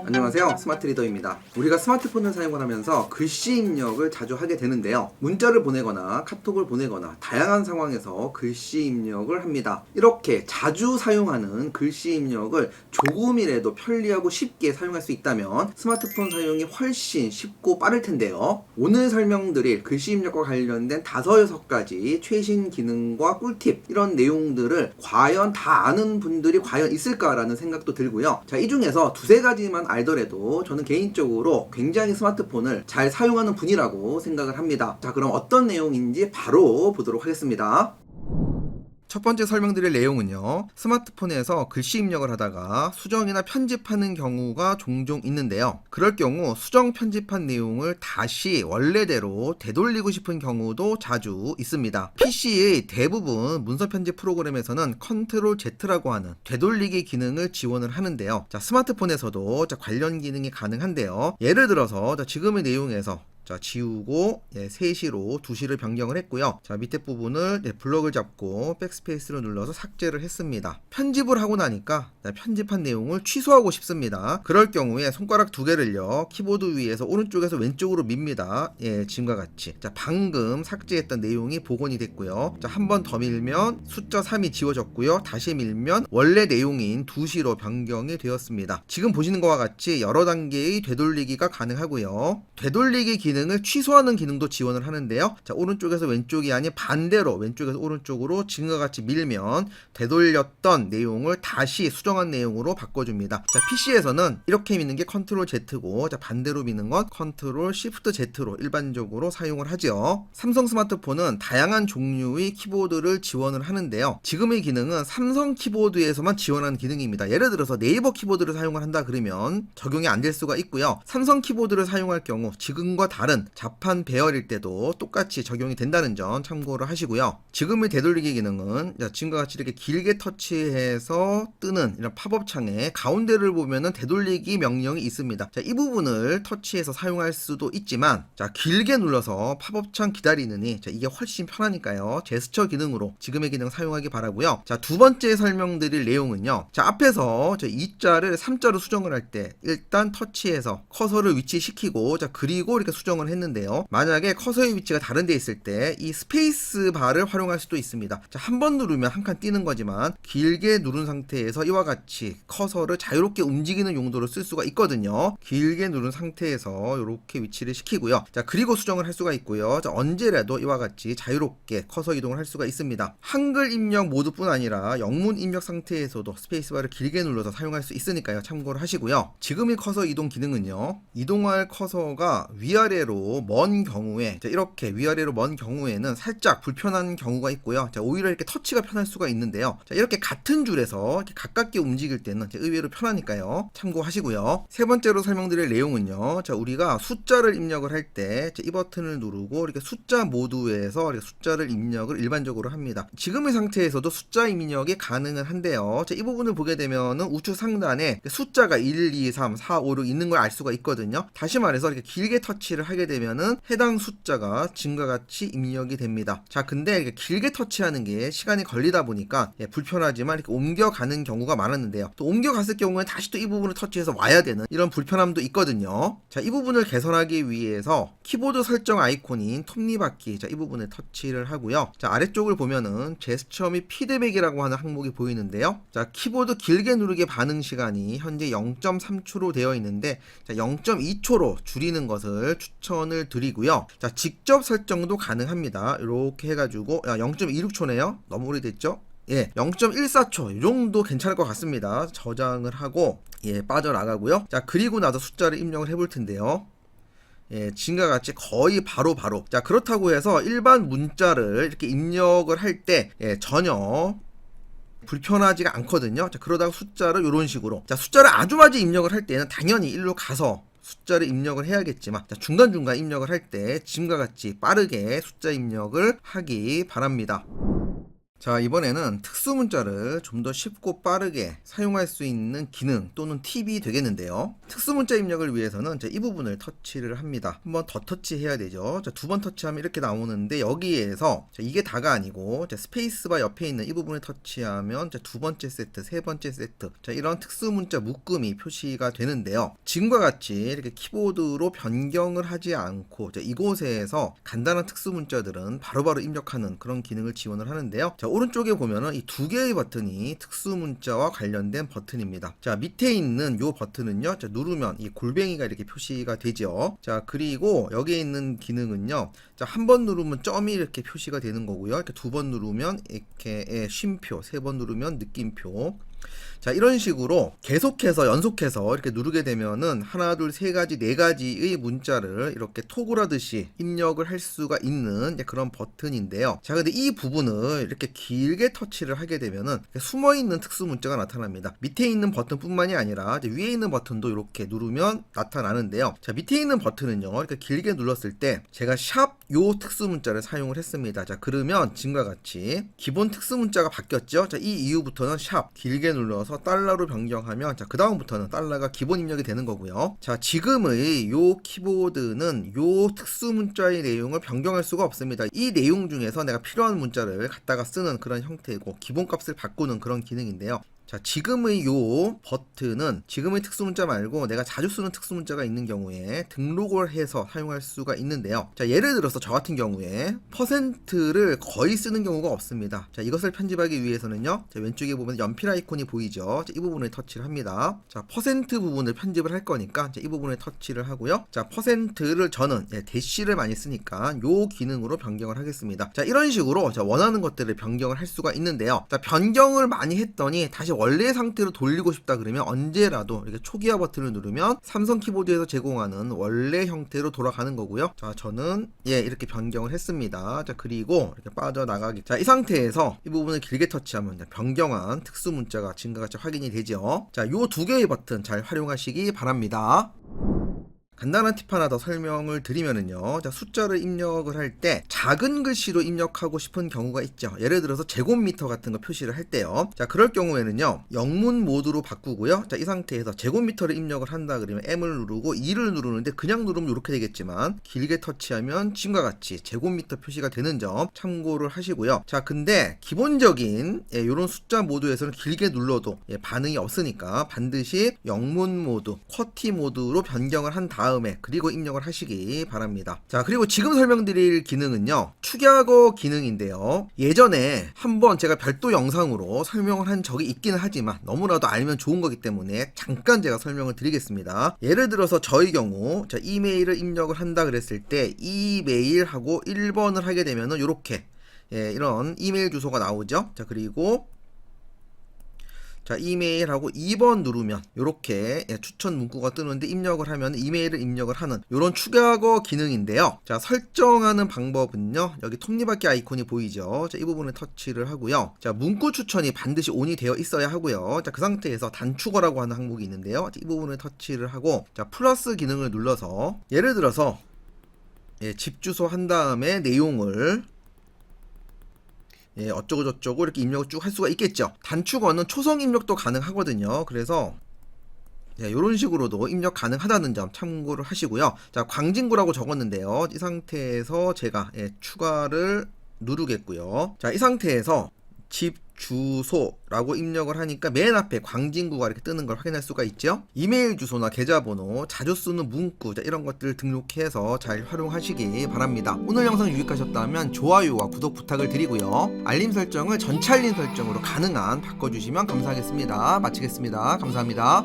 안녕하세요, 스마트 리더입니다. 우리가 스마트폰을 사용을 하면서 글씨 입력을 자주 하게 되는데요. 문자를 보내거나 카톡을 보내거나 다양한 상황에서 글씨 입력을 합니다. 이렇게 자주 사용하는 글씨 입력을 조금이라도 편리하고 쉽게 사용할 수 있다면 스마트폰 사용이 훨씬 쉽고 빠를 텐데요. 오늘 설명드릴 글씨 입력과 관련된 5-6가지 최신 기능과 꿀팁, 이런 내용들을 과연 다 아는 분들이 과연 있을까라는 생각도 들고요. 자, 이 중에서 2-3가지만 알더라도 저는 개인적으로 굉장히 스마트폰을 잘 사용하는 분이라고 생각을 합니다. 자, 그럼 어떤 내용인지 바로 보도록 하겠습니다. 첫 번째 설명드릴 내용은요, 스마트폰에서 글씨 입력을 하다가 수정이나 편집하는 경우가 종종 있는데요. 그럴 경우 수정 편집한 내용을 다시 원래대로 되돌리고 싶은 경우도 자주 있습니다. PC의 대부분 문서 편집 프로그램에서는 컨트롤 Z라고 하는 되돌리기 기능을 지원을 하는데요. 자, 스마트폰에서도 관련 기능이 가능한데요. 예를 들어서 지금의 내용에서 지우고 3시로 2시를 변경을 했고요. 자, 밑에 부분을 블럭을 잡고 백스페이스를 눌러서 삭제를 했습니다. 편집을 하고 나니까 편집한 내용을 취소하고 싶습니다. 그럴 경우에 손가락 2개를요 키보드 위에서 오른쪽에서 왼쪽으로 밉니다. 지금과 같이. 자, 방금 삭제했던 내용이 복원이 됐고요. 자, 한 번 더 밀면 숫자 3이 지워졌고요. 다시 밀면 원래 내용인 2시로 변경이 되었습니다. 지금 보시는 것과 같이 여러 단계의 되돌리기가 가능하고요. 되돌리기 기능을 취소하는 기능도 지원을 하는데요. 자, 오른쪽에서 왼쪽이 아닌 반대로 왼쪽에서 오른쪽으로 지금과 같이 밀면 되돌렸던 내용을 다시 수정한 내용으로 바꿔줍니다. 자, PC에서는 이렇게 미는 게 컨트롤 Z고, 자, 반대로 미는 건 컨트롤 Shift Z로 일반적으로 사용을 하죠. 삼성 스마트폰은 다양한 종류의 키보드를 지원을 하는데요. 지금의 기능은 삼성 키보드에서만 지원하는 기능입니다. 예를 들어서 네이버 키보드를 사용을 한다 그러면 적용이 안 될 수가 있고요. 삼성 키보드를 사용할 경우 지금과 다른 자판 배열일 때도 똑같이 적용이 된다는 점 참고를 하시고요. 지금의 되돌리기 기능은 지금과 같이 이렇게 길게 터치해서 뜨는 이런 팝업 창에 가운데를 보면은 되돌리기 명령이 있습니다. 자, 이 부분을 터치해서 사용할 수도 있지만, 자, 길게 눌러서 팝업 창 기다리느니 이게 훨씬 편하니까요. 제스처 기능으로 지금의 기능 사용하기 바라고요. 자, 두 번째 설명드릴 내용은요. 자, 앞에서 2자를 3자로 수정을 할 때 일단 터치해서 커서를 위치시키고, 자, 그리고 이렇게 수정을 했는데요. 만약에 커서의 위치가 다른 데 있을 때 이 스페이스 바를 활용할 수도 있습니다. 자, 한 번 누르면 한 칸 띄는 거지만 길게 누른 상태에서 이와 같이 커서를 자유롭게 움직이는 용도로 쓸 수가 있거든요. 길게 누른 상태에서 이렇게 위치를 시키고요. 자, 그리고 수정을 할 수가 있고요. 자, 언제라도 이와 같이 자유롭게 커서 이동을 할 수가 있습니다. 한글 입력 모드뿐 아니라 영문 입력 상태에서도 스페이스바를 길게 눌러서 사용할 수 있으니까요. 참고를 하시고요. 지금의 커서 이동 기능은요, 이동할 커서가 위아래로 먼 경우에, 자, 이렇게 위아래로 먼 경우에는 살짝 불편한 경우가 있고요. 자, 오히려 이렇게 터치가 편할 수가 있는데요. 자, 이렇게 같은 줄에서 이렇게 가깝게 움직일 때는 의외로 편하니까요. 참고하시고요. 세 번째로 설명드릴 내용은요. 자, 우리가 숫자를 입력을 할 때 이 버튼을 누르고 이렇게 숫자 모드에서 이렇게 숫자를 입력을 일반적으로 합니다. 지금의 상태에서도 숫자 입력이 가능은 한데요. 자, 이 부분을 보게 되면은 우측 상단에 숫자가 1, 2, 3, 4, 5, 6 있는 걸 알 수가 있거든요. 다시 말해서 이렇게 길게 터치를 하게 되면은 해당 숫자가 지금과 같이 입력이 됩니다. 자, 근데 이렇게 길게 터치하는 게 시간이 걸리다 보니까 불편하지만 이렇게 옮겨가는 경우가 많았는데요. 또 옮겨갔을 경우에 다시 또 이 부분을 터치해서 와야 되는 이런 불편함도 있거든요. 자, 이 부분을 개선하기 위해서 키보드 설정 아이콘인 톱니바퀴, 자, 이 부분에 터치를 하고요. 자, 아래쪽을 보면은 제스처 및 피드백이라고 하는 항목이 보이는데요. 자, 키보드 길게 누르기 반응 시간이 현재 0.3초로 되어 있는데, 자, 0.2초로 줄이는 것을 추천을 드리고요. 자, 직접 설정도 가능합니다. 이렇게 해가지고 0.26초네요. 너무 오래됐죠? 0.14초 이 정도 괜찮을 것 같습니다. 저장을 하고 빠져나가고요. 자, 그리고 나서 숫자를 입력을 해볼 텐데요. 지금과 같이 거의 바로. 자, 그렇다고 해서 일반 문자를 이렇게 입력을 할 때 전혀 불편하지가 않거든요. 자, 그러다가 숫자를 이런 식으로, 자, 숫자를 아주 마지 입력을 할 때는 당연히 일로 가서 숫자를 입력을 해야겠지만, 자, 중간중간 입력을 할 때 지금과 같이 빠르게 숫자 입력을 하기 바랍니다. 자, 이번에는 특수 문자를 좀 더 쉽고 빠르게 사용할 수 있는 기능 또는 팁이 되겠는데요. 특수 문자 입력을 위해서는 이 부분을 터치를 합니다. 한번 더 터치해야 되죠. 자, 두 번 터치하면 이렇게 나오는데 여기에서 이게 다가 아니고 스페이스바 옆에 있는 이 부분을 터치하면 두 번째 세트, 세 번째 세트, 이런 특수 문자 묶음이 표시가 되는데요. 지금과 같이 이렇게 키보드로 변경을 하지 않고 이곳에서 간단한 특수 문자들은 바로바로 입력하는 그런 기능을 지원을 하는데요. 자, 오른쪽에 보면은 이 두 개의 버튼이 특수 문자와 관련된 버튼입니다. 자, 밑에 있는 요 버튼은요, 누르면 이 골뱅이가 이렇게 표시가 되죠. 자, 그리고 여기에 있는 기능은요, 한 번 누르면 점이 이렇게 표시가 되는 거고요. 이렇게 두 번 누르면 이렇게 쉼표, 세 번 누르면 느낌표. 자, 이런 식으로 계속해서 연속해서 이렇게 누르게 되면은 하나, 둘, 세 가지, 네 가지의 문자를 이렇게 토글하듯이 입력을 할 수가 있는 그런 버튼인데요. 자, 근데 이 부분을 이렇게 길게 터치를 하게 되면은 숨어있는 특수 문자가 나타납니다. 밑에 있는 버튼뿐만이 아니라 위에 있는 버튼도 이렇게 누르면 나타나는데요. 자, 밑에 있는 버튼은요, 이렇게 길게 눌렀을 때 제가 샵 요 특수 문자를 사용을 했습니다. 자, 그러면 지금과 같이 기본 특수 문자가 바뀌었죠. 자, 이 이후부터는 샵 길게 눌러서 달러로 변경하면 그 다음부터는 달러가 기본 입력이 되는 거고요. 자, 지금의 요 키보드는 요 특수 문자의 내용을 변경할 수가 없습니다. 이 내용 중에서 내가 필요한 문자를 갖다가 쓰는 그런 형태고 기본값을 바꾸는 그런 기능인데요. 자, 지금의 요 버튼은 지금의 특수 문자 말고 내가 자주 쓰는 특수 문자가 있는 경우에 등록을 해서 사용할 수가 있는데요. 자, 예를 들어서 저 같은 경우에 %를 거의 쓰는 경우가 없습니다. 자, 이것을 편집하기 위해서는요, 자, 왼쪽에 보면 연필 아이콘이 보이죠. 자, 이 부분을 터치를 합니다. 자, % 부분을 편집을 할 거니까 이 부분을 터치를 하고요. 자, %를 저는 대시를 많이 쓰니까 요 기능으로 변경을 하겠습니다. 자, 이런 식으로 원하는 것들을 변경을 할 수가 있는데요. 자, 변경을 많이 했더니 다시 원래 상태로 돌리고 싶다 그러면 언제라도 이렇게 초기화 버튼을 누르면 삼성 키보드에서 제공하는 원래 형태로 돌아가는 거고요. 자, 저는 이렇게 변경을 했습니다. 자, 그리고 이렇게 빠져나가기. 자, 이 상태에서 이 부분을 길게 터치하면 변경한 특수 문자가 지금과 같이 확인이 되죠. 자, 요 두 개의 버튼 잘 활용하시기 바랍니다. 간단한 팁 하나 더 설명을 드리면은요, 자, 숫자를 입력을 할 때 작은 글씨로 입력하고 싶은 경우가 있죠. 예를 들어서 제곱미터 같은 거 표시를 할 때요. 자, 그럴 경우에는요, 영문 모드로 바꾸고요. 자, 이 상태에서 제곱미터를 입력을 한다 그러면 M을 누르고 2를 누르는데 그냥 누르면 이렇게 되겠지만 길게 터치하면 지금과 같이 제곱미터 표시가 되는 점 참고를 하시고요. 자, 근데 기본적인 이런 숫자 모드에서는 길게 눌러도 반응이 없으니까 반드시 영문 모드, 쿼티 모드로 변경을 한 다음에 그리고 입력을 하시기 바랍니다. 자, 그리고 지금 설명드릴 기능은요, 축약어 기능인데요. 예전에 한번 제가 별도 영상으로 설명을 한 적이 있기는 하지만 너무나도 알면 좋은 거기 때문에 잠깐 제가 설명을 드리겠습니다. 예를 들어서 저의 경우 이메일을 입력을 한다 그랬을 때 이메일하고 1번을 하게 되면은 이렇게 이런 이메일 주소가 나오죠. 자, 그리고 자, 이메일하고 2번 누르면 이렇게 추천 문구가 뜨는데 입력을 하면 이메일을 입력을 하는 이런 축약어 기능인데요. 자, 설정하는 방법은요, 여기 톱니바퀴 아이콘이 보이죠. 자, 이 부분을 터치를 하고요. 자, 문구 추천이 반드시 ON이 되어 있어야 하고요. 자, 그 상태에서 단축어라고 하는 항목이 있는데요. 자, 이 부분을 터치를 하고, 자, 플러스 기능을 눌러서 예를 들어서 집 주소 한 다음에 내용을 어쩌고저쩌고 이렇게 입력을 쭉 할 수가 있겠죠. 단축어는 초성 입력도 가능하거든요. 그래서 이런 식으로도 입력 가능하다는 점 참고를 하시고요. 자, 광진구라고 적었는데요. 이 상태에서 제가 추가를 누르겠고요. 자, 이 상태에서 집 주소라고 입력을 하니까 맨 앞에 광진구가 이렇게 뜨는 걸 확인할 수가 있죠. 이메일 주소나 계좌번호, 자주 쓰는 문구, 이런 것들을 등록해서 잘 활용하시기 바랍니다. 오늘 영상 유익하셨다면 좋아요와 구독 부탁을 드리고요. 알림 설정을 전체 알림 설정으로 가능한 바꿔주시면 감사하겠습니다. 마치겠습니다. 감사합니다.